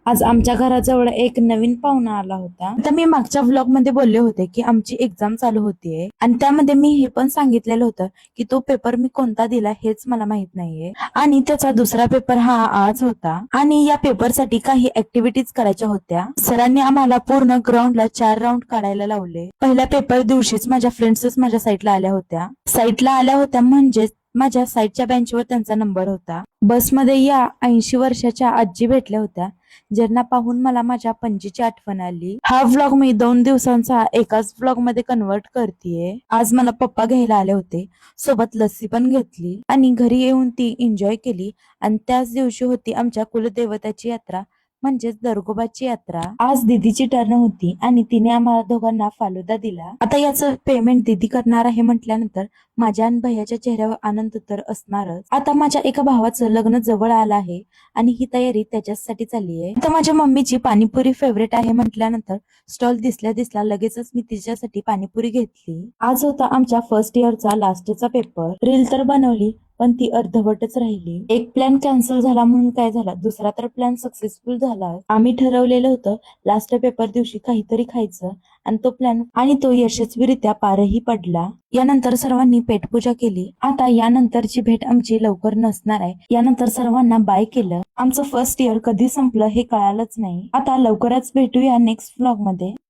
आज आमच्या घराजवळ एक नवीन पाहुणा आला होता. तर मी मागच्या व्लॉग मध्ये बोलले होते की आमची एक्झाम चालू होतीये आणि त्यामध्ये मी हे पण सांगितलेलं होतं की तो पेपर मी कोणता दिला हेच मला माहित नाहीये आणि त्याचा दुसरा पेपर हा आज होता आणि या पेपरसाठी काही ऍक्टिव्हिटीज करायच्या होत्या. सरांनी आम्हाला पूर्ण ग्राउंडला 4 राऊंड काढायला लावले. पहिल्या पेपर दिवशीच माझ्या फ्रेंड्सच माझ्या साईडला आल्या होत्या. म्हणजेच माझ्या साईडच्या बेंचवर त्यांचा नंबर होता. बसमध्ये या 80 वर्षाच्या आजी भेटल्या होत्या, ज्यांना पाहून मला माझ्या पणजीची आठवण आली. हा व्लॉग मी 2 दिवसांचा एकाच व्लॉग मध्ये कन्वर्ट करतेय. आज मला पप्पा घ्यायला आले होते, सोबत लस्सी पण घेतली आणि घरी येऊन ती एन्जॉय केली. आणि त्याच दिवशी होती आमच्या कुलदेवताची यात्रा, म्हणजेच दरगोबाची यात्रा. आज दीदीची टर्न होती आणि तिने आम्हाला दोघांना फालुदा दिला. आता याचं पेमेंट दीदी करणार आहे म्हटल्यानंतर माझ्या आणि भैयाच्या चेहऱ्यावर आनंद तर असणारच. आता माझ्या एका भावाचं लग्न जवळ आलं आहे आणि ही तयारी त्याच्यासाठी चालली आहे. तर माझ्या मम्मीची पाणीपुरी फेवरेट आहे म्हटल्यानंतर स्टॉल दिसल्या दिसला लगेचच मी तिच्यासाठी पाणीपुरी घेतली. आज होता आमच्या फर्स्ट इयरचा लास्टचा पेपर. रील तर बनवली पण ती अर्धवटच राहिली. एक प्लॅन कॅन्सल झाला म्हणून काय झाला, दुसरा तर प्लॅन सक्सेसफुल झाला. आम्ही ठरवलेलं होतं लास्ट पेपर दिवशी काहीतरी खायचं आणि तो यशस्वीरित्या पारही पडला. यानंतर सर्वांनी पेटपूजा केली. आता यानंतरची भेट आमची लवकर नसणार आहे. यानंतर सर्वांना बाय केलं. आमचं फर्स्ट इयर कधी संपलं हे कळालंच नाही. आता लवकरच भेटूया नेक्स्ट व्लॉग मध्ये.